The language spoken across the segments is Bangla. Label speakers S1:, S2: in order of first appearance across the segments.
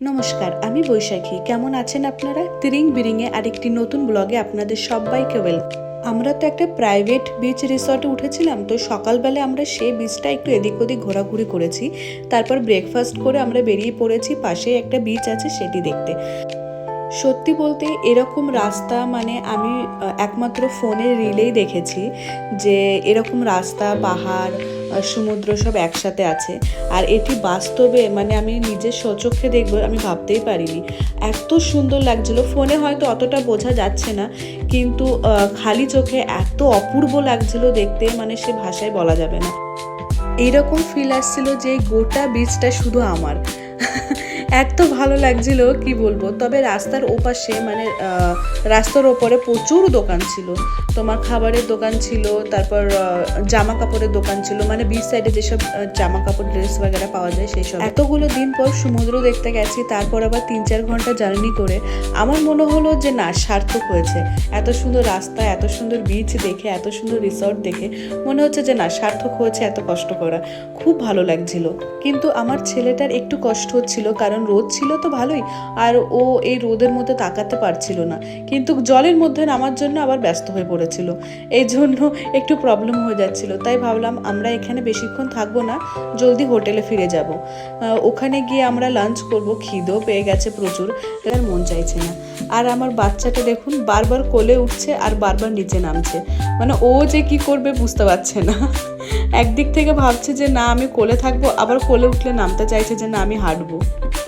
S1: নমস্কার, আমি বৈশাখী। কেমন আছেন আপনারা? তিরিং বিরিংয়ে আরেকটি নতুন ব্লগে আপনাদের সবাইকে ওয়েলকাম। আমরা তো একটা প্রাইভেট বিচ রিসর্টে উঠেছিলাম, তো সকালবেলা আমরা সেই বিচটা একটু এদিক ওদিক ঘোরাঘুরি করেছি। তারপর ব্রেকফাস্ট করে আমরা বেরিয়ে পড়েছি পাশেই একটা বিচ আছে সেটি দেখতে। সত্যি বলতে এরকম রাস্তা মানে আমি একমাত্র ফোনের রিলেই দেখেছি যে এরকম রাস্তা, পাহাড়, সমুদ্র সব একসাথে আছে। আর এটি বাস্তবে মানে আমি নিজের স্বচক্ষে দেখবো আমি ভাবতেই পারিনি। এত সুন্দর লাগছিল, ফোনে হয়তো অতটা বোঝা যাচ্ছে না, কিন্তু খালি চোখে এত অপূর্ব লাগছিল দেখতে, মানে সে ভাষায় বলা যাবে না। এইরকম ফিল আসছিল যে গোটা বিচটা শুধু আমার। এত ভালো লাগছিল কি বলবো। তবে রাস্তার ওপাশে মানে রাস্তার ওপরে প্রচুর দোকান ছিল, তোমার খাবারের দোকান ছিল, তারপর জামা কাপড়ের দোকান ছিল, মানে বিচ সাইডে যেসব জামা কাপড় ড্রেস বাগেরা পাওয়া যায় সেই সব। এতগুলো দিন পর সমুদ্র দেখতে গেছি, তারপর আবার 3-4 ঘন্টা জার্নি করে আমার মনে হলো যে না, সার্থক হয়েছে। এত সুন্দর রাস্তা, এত সুন্দর বিচ দেখে, এত সুন্দর রিসর্ট দেখে মনে হচ্ছে যে না, সার্থক হয়েছে এত কষ্ট করা। খুব ভালো লাগছিল। কিন্তু আমার ছেলেটার একটু কষ্ট হচ্ছিল, কারণ রোদ ছিল তো ভালোই, আর ও এই রোদের মধ্যে তাকাতে পারছিল না, কিন্তু জলের মধ্যে নামার জন্য আবার ব্যস্ত হয়ে পড়েছিল। এই জন্য একটু প্রবলেম হয়ে যাচ্ছিল। তাই ভাবলাম আমরা এখানে বেশিক্ষণ থাকবো না, জলদি হোটেলে ফিরে যাব। ওখানে গিয়ে আমরা লাঞ্চ করব, খিদেও পেয়ে গেছে প্রচুর, আর মন চাইছে না। আর আমার বাচ্চাটা দেখুন, বারবার কোলে উঠছে আর বারবার নিচে নামছে, মানে ও যে কি করবে বুঝতে পারছে না। একদিক থেকে ভাবছে যে না আমি কোলে থাকবো, আবার কোলে উঠলে নামতে চাইছে যে না আমি হাঁটবো।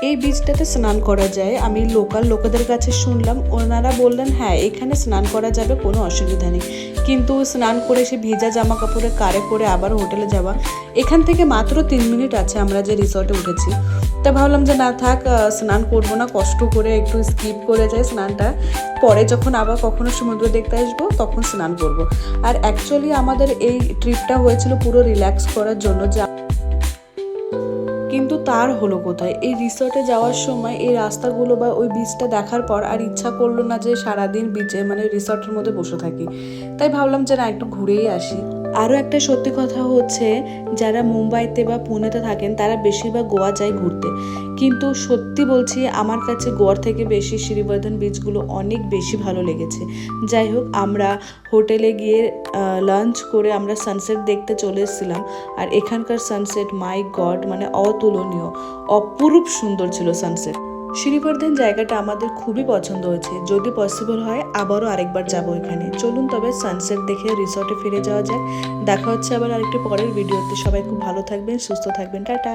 S1: এই বিচটাতে স্নান করা যায়, আমি লোকাল লোকেদের কাছে শুনলাম, ওনারা বললেন হ্যাঁ এখানে স্নান করা যাবে, কোনো অসুবিধা নেই। কিন্তু স্নান করে সে ভিজা জামা কাপড়ে কারে করে আবার হোটেলে যাওয়া, এখান থেকে মাত্র 3 মিনিট আছে আমরা যে রিসর্টে উঠেছি। তা ভাবলাম যে না থাক, স্নান করবো না, কষ্ট করে একটু স্কিপ করে যাই স্নানটা, পরে যখন আবার কখনো সমুদ্র দেখতে আসবো তখন স্নান করব। আর অ্যাকচুয়ালি আমাদের এই ট্রিপটা হয়েছিল পুরো রিল্যাক্স করার জন্য, কিন্তু তার হলো কোথায়। এই রিসর্টে যাওয়ার সময় এই রাস্তাগুলো বা ওই বিচটা দেখার পর আর ইচ্ছা করলো না যে সারাদিন বিচে মানে রিসর্টের মধ্যে বসে থাকি। তাই ভাবলাম যে না, একটু ঘুরেই আসি। আরও একটা সত্যি কথা হচ্ছে, যারা মুম্বাইতে বা পুনেতে থাকেন তারা বেশিরভাগ গোয়া যায় ঘুরতে, কিন্তু সত্যি বলছি আমার কাছে গোয়ার থেকে বেশি শ্রীবর্ধন বিচগুলো অনেক বেশি ভালো লেগেছে। যাই হোক, আমরা হোটেলে গিয়ে লাঞ্চ করে আমরা সানসেট দেখতে চলে এসেছিলাম। আর এখানকার সানসেট মাই গড, মানে অতুলনীয়, অপরূপ সুন্দর ছিল সানসেট। শ্রীবর্ধন জায়গাটা আমাদের খুবই পছন্দ হয়েছে, যদি পসিবল হয় আবারও আরেকবার যাবো এখানে। চলুন তবে সানসেট দেখে রিসর্টে ফিরে যাওয়া যাক। দেখা হচ্ছে আবার আরেকটি পরের ভিডিওতে। সবাই খুব ভালো থাকবেন, সুস্থ থাকবেন, টাটা।